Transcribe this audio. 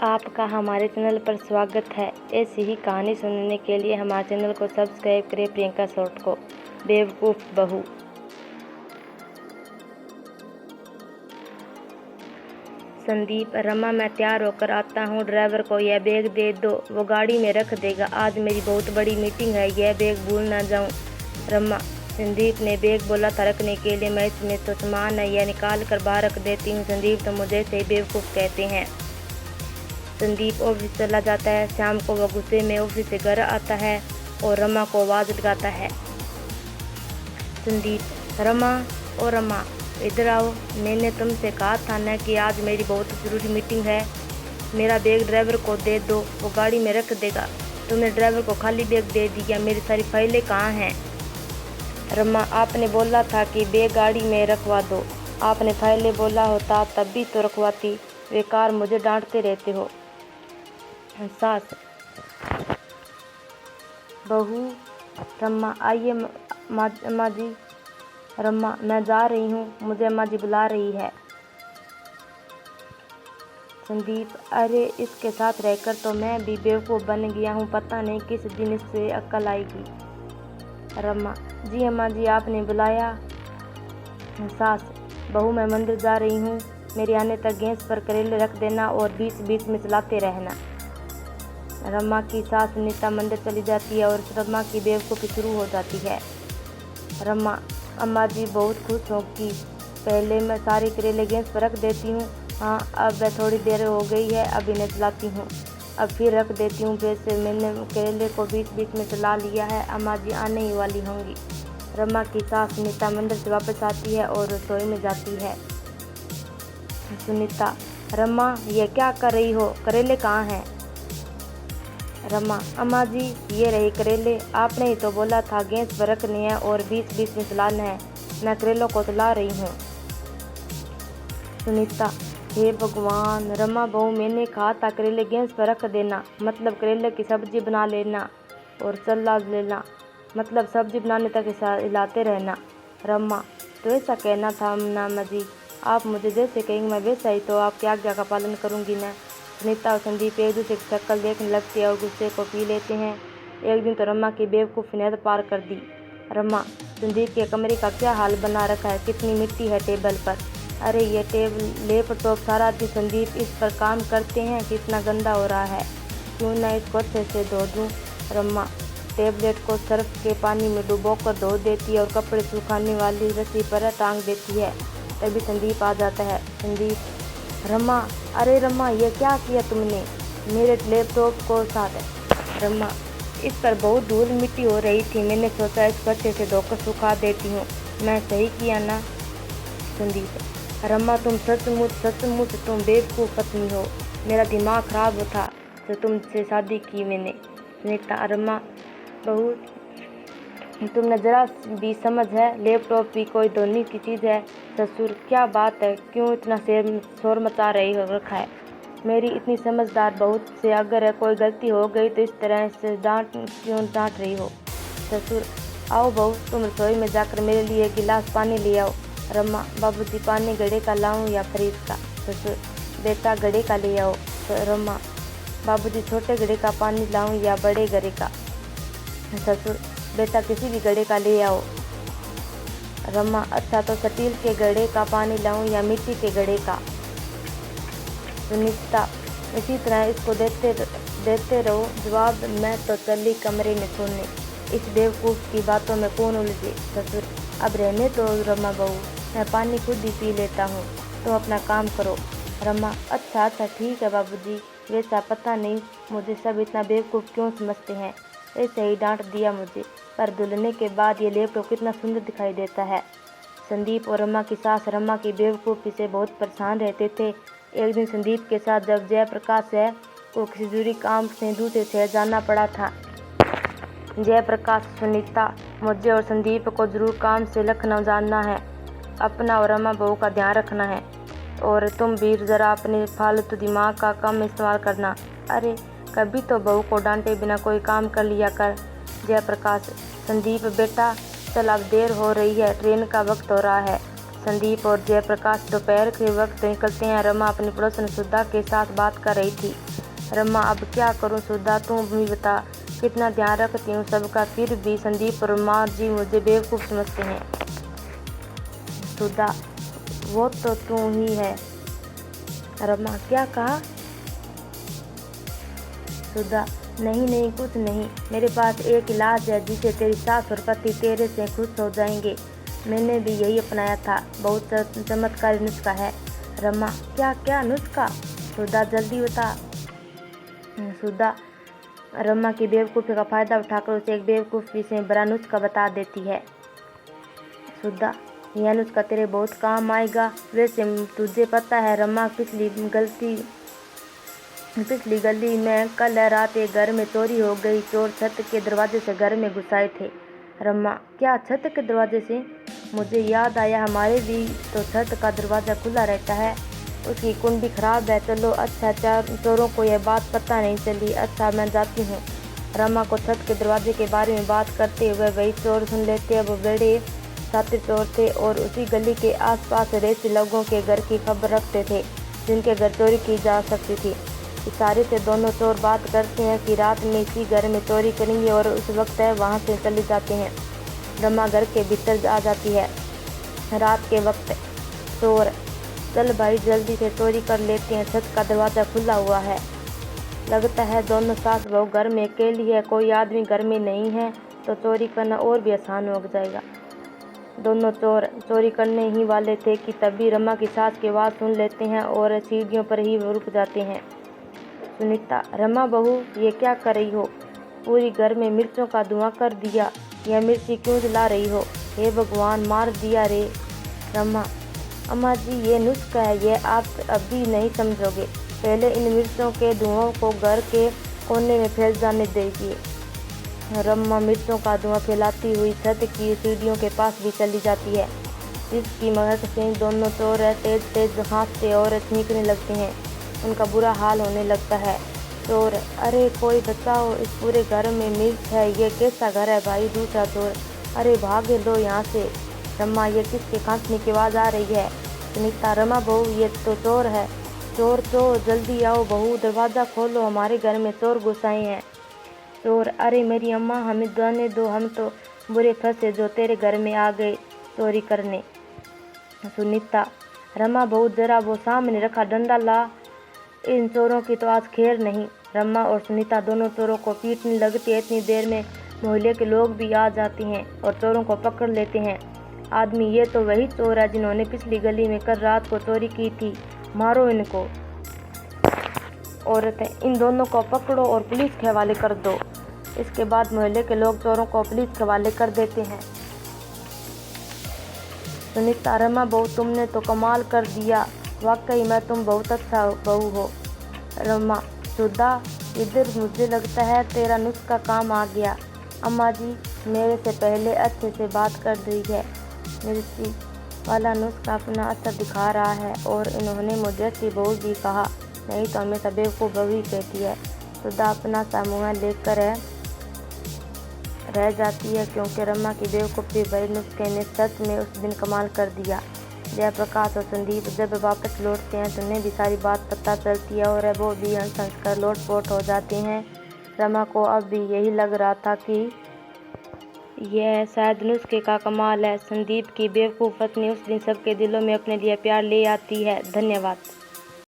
आपका हमारे चैनल पर स्वागत है। ऐसी ही कहानी सुनने के लिए हमारे चैनल को सब्सक्राइब करें। प्रियंका शॉर्ट को बेवकूफ़ बहू। संदीप, रमा मैं तैयार होकर आता हूँ, ड्राइवर को यह बैग दे दो, वो गाड़ी में रख देगा। आज मेरी बहुत बड़ी मीटिंग है, यह बैग भूल ना जाऊँ। रमा, संदीप ने बैग बोला था रखने के लिए, मैं इसमें तो सामान है, यह निकाल कर बाहर रख देती हूँ। संदीप तो मुझे से बेवकूफ़ कहते हैं। संदीप ऑफिस चला जाता है। शाम को वह गुस्से में ऑफिस से घर आता है और रमा को आवाज़ लगाता है। संदीप, रमा और रमा इधर आओ, मैंने तुमसे कहा था ना कि आज मेरी बहुत ज़रूरी मीटिंग है। मेरा बैग ड्राइवर को दे दो, वो गाड़ी में रख देगा। तुमने ड्राइवर को खाली बैग दे दिया, मेरी सारी फाइलें कहाँ हैं? रमा, आपने बोला था कि बैग गाड़ी में रखवा दो। आपने फाइलें बोला होता तब भी तो रखवाती, बेकार मुझे डांटते रहते हो। सास, बहू, रमा आइए अम्मा जी। रमा, मैं जा रही हूँ, मुझे अम्मा जी बुला रही है। संदीप, अरे इसके साथ रहकर तो मैं भी बेवकूफ़ बन गया हूँ, पता नहीं किस दिन इससे अक्ल आएगी। रमा, जी अम्मा जी आपने बुलाया। सास, बहू मैं मंदिर जा रही हूँ, मेरे आने तक गैस पर करेले रख देना और बीच बीच में चलाते रहना। रमा की सास नीता मंदिर चली जाती है और रमा की बेवकूफ़ी शुरू हो जाती है। रमा, अम्मा जी बहुत खुश होगी, पहले मैं सारे करेले गैस पर रख देती हूँ। हाँ, अब थोड़ी देर हो गई है, अब इन्हें चलाती हूँ, अब फिर रख देती हूँ। वैसे मैंने करेले को बीच बीच में चला लिया है, अम्मा जी आने ही वाली होंगी। रमा की सास नीता मंदिर से वापस आती है और रसोई में जाती है। सुनीता, रमा ये क्या कर रही हो, करेले कहाँ हैं? रमा, अम्मा जी ये रही करेले, आपने ही तो बोला था गैस पर रखने हैं और बीच बीच में चलाना है, मैं करेलों को चला रही हूँ। सुनीता, हे भगवान, रमा बहू मैंने कहा था करेले गैस पर रख देना, मतलब करेले की सब्जी बना लेना और चला लेना, मतलब सब्जी बनाने तक हिलाते रहना। रमा, तो ऐसा कहना था ना अम्मा जी, आप मुझे जैसे कहेंगे मैं वैसा ही तो आपकी आज्ञा का पालन करूँगी ना। सुनीता और संदीप एक दूसरे की शक्ल देखने लगते हैं और गुस्से को पी लेते हैं। एक दिन तो रमा की बेवकूफ़ी ने हद पार कर दी। रमा, संदीप के कमरे का क्या हाल बना रखा है, कितनी मिट्टी है टेबल पर। अरे ये टेबल लैपटॉप सारा दिन संदीप इस पर काम करते हैं, कितना गंदा हो रहा है, क्यों ना इसको अच्छे से धो दूँ। रमा टेबलेट को सर्फ के पानी में डुबोकर धो देती है और कपड़े सुखाने वाली रस्सी पर टांग देती है। तभी संदीप आ जाता है। संदीप, रमा, अरे रमा ये क्या किया तुमने मेरे लैपटॉप को साथ? रमा, इस पर बहुत धूल मिट्टी हो रही थी, मैंने सोचा इसको अच्छे से धोकर सुखा देती हूँ, मैं सही किया ना? संदीप, रमा तुम सचमुच तुम बेवकूफ़ पत्नी हो, मेरा दिमाग खराब था जो तुमसे शादी की मैंने। सुनीता, रमा बहू तुमने ज़रा भी समझ है, लैपटॉप भी कोई धोने की चीज़ है। ससुर, क्या बात है, क्यों इतना शोर मचा रही हो रखा है? मेरी इतनी समझदार बहू से अगर कोई गलती हो गई तो इस तरह से क्यों डांट रही हो? ससुर, आओ बहू तुम रसोई में जाकर मेरे लिए गिलास पानी ले आओ। रमा, बाबूजी पानी घड़े का लाऊं या फ्रिज का? ससुर, बेटा घड़े का ले आओ। रमा, बाबूजी छोटे घड़े का पानी लाऊं या बड़े घड़े का? ससुर, बेटा किसी भी घड़े का ले आओ। रमा, अच्छा तो स्टील के घड़े का पानी लाऊं या मिट्टी के घड़े का? सुनीता, इसी तरह इसको देते रहो जवाब, मैं तो चली कमरे में सोने, इस बेवकूफ़ की बातों में कौन उलझे। ससुर, अब रहने दो रमा बहू, मैं पानी खुद ही पी लेता हूँ, तुम अपना काम करो। रमा, अच्छा ठीक है बाबूजी, वैसा पता नहीं मुझे सब इतना बेवकूफ़ क्यों समझते हैं, ऐसे ही डांट दिया मुझे, पर धुलने के बाद ये लैपटॉप कितना सुंदर दिखाई देता है। संदीप और रमा की सास रमा की बेवकूफ़ी से बहुत परेशान रहते थे। एक दिन संदीप के साथ जब जयप्रकाश को किसी जरूरी काम से दूसरे शहर जाना पड़ा था। जयप्रकाश, सुनीता, मुझे और संदीप को जरूर काम से लखनऊ जाना है, अपना और रमा बहू का ध्यान रखना है, और तुम भी ज़रा अपने फालतू दिमाग का कम इस्तेमाल करना। अरे कभी तो बहू को डांटे बिना कोई काम कर लिया कर। जयप्रकाश, संदीप बेटा चल अब देर हो रही है, ट्रेन का वक्त हो रहा है। संदीप और जयप्रकाश दोपहर के वक्त निकलते हैं। रमा अपनी पड़ोसन सुधा के साथ बात कर रही थी। रमा, अब क्या करूं सुधा, तुम भी बता, कितना ध्यान रखती हूँ सबका, फिर भी संदीप और माँ जी मुझे बेवकूफ़ समझते हैं। सुधा, वो तो तू ही है। रमा, क्या कहा? सुधा, नहीं नहीं, कुछ नहीं, मेरे पास एक इलाज है जिससे तेरी सास और पति तेरे से खुश हो जाएंगे। मैंने भी यही अपनाया था, बहुत चमत्कारी नुस्खा है। रमा, क्या क्या नुस्खा? सुधा, जल्दी बता। सुधा रमा की बेवकूफ़ी का फ़ायदा उठाकर उसे एक बेवकूफ़ी से बड़ा नुस्खा बता देती है। सुधा, यह नुस्खा तेरे बहुत काम आएगा। वैसे तुझे पता है रमा, पिछली गली में कल रात एक घर में चोरी हो गई। चोर छत के दरवाजे से घर में घुस आए थे। रमा, क्या छत के दरवाजे से? मुझे याद आया, हमारे भी तो छत का दरवाज़ा खुला रहता है, उसकी कुंडी खराब है। चलो अच्छा, चोरों को यह बात पता नहीं चली। अच्छा, मैं जाती हूँ। रमा को छत के दरवाजे के बारे में बात करते हुए वही चोर सुन लेते। वो बड़े शातिर चोर थे और उसी गली के आसपास रहते लोगों के घर की खबर रखते थे जिनके घर चोरी की जा सकती थी। इशारे से दोनों चोर बात करते हैं कि रात में इसी घर में चोरी करेंगे और उस वक्त वहाँ से चले जाते हैं। रमा घर के भीतर आ जाती है। रात के वक्त चोर, चल भाई जल्दी से चोरी कर लेते हैं, छत का दरवाज़ा खुला हुआ है। लगता है दोनों सास बहू घर में अकेली है, कोई आदमी घर में नहीं है, तो चोरी करना और भी आसान हो जाएगा। दोनों चोर चोरी करने ही वाले थे कि तभी रमा की सास की आवाज़ सुन लेते हैं और सीढ़ियों पर ही रुक जाते हैं। सुनीता, रमा बहू, ये क्या कर रही हो? पूरी घर में मिर्चों का धुआं कर दिया, यह मिर्ची क्यों जला रही हो? हे भगवान, मार दिया रे। रमा, अम्मा जी ये नुस्खा है, ये आप अभी नहीं समझोगे। पहले इन मिर्चों के धुआं को घर के कोने में फैल जाने दीजिए। रमा मिर्चों का धुआं फैलाती हुई छत की सीढ़ियों के पास भी चली जाती है, जिसकी मदद से दोनों चोर तेज तेज हंसते और छींकने लगते हैं। उनका बुरा हाल होने लगता है। चोर, अरे कोई बचाओ, इस पूरे घर में मिर्च है, ये कैसा घर है भाई? दूसरा चोर, अरे भागे लो यहाँ से। रमा, ये किसके खांसने की आवाज़ आ रही है? सुनीता, रमा बहू, ये तो चोर है। चोर, जल्दी आओ बहू, दरवाज़ा खोलो, हमारे घर में चोर घुस आए हैं। चोर, अरे मेरी अम्मा, हमें जाने दो, हम तो बुरे फंसे जो तेरे घर में आ गए चोरी करने। सुनीता, रमा बहू, जरा वो सामने रखा डंडा ला, इन चोरों की तो आज खैर नहीं। रमा और सुनीता दोनों चोरों को पीटने लगती है। इतनी देर में मोहल्ले के लोग भी आ जाते हैं और चोरों को पकड़ लेते हैं। आदमी, ये तो वही चोर है जिन्होंने पिछली गली में कल रात को चोरी की थी, मारो इनको। औरतें, इन दोनों को पकड़ो और पुलिस के हवाले कर दो। इसके बाद मोहल्ले के लोग चोरों को पुलिस के हवाले कर देते हैं। सुनीता, रमा बहू, तुमने तो कमाल कर दिया, वाकई में तुम बहुत अच्छा बहू हो। रमा, सुधा, इधर, मुझे लगता है तेरा नुस्खा काम आ गया। अम्मा जी मेरे से पहले अच्छे से बात कर रही है, मिर्ची वाला नुस्खा अपना असर दिखा रहा है। और इन्होंने मुझे अच्छी बहू भी कहा, नहीं तो हमेशा बेवकूफ़ बहू ही कहती है। सुधा अपना समूह लेकर रह जाती है क्योंकि रमा की बेवकूफ़ी भरे नुस्खे ने सच में उस दिन कमाल कर दिया। जयप्रकाश और संदीप जब वापस लौटते हैं तो उन्हें भी सारी बात पता चलती है और वो भी हंस हंस कर लोटपोट हो जाते हैं। रमा को अब भी यही लग रहा था कि यह शायद नुस्खे का कमाल है। संदीप की बेवकूफ़ पत्नी उस दिन सबके दिलों में अपने लिए प्यार ले आती है। धन्यवाद।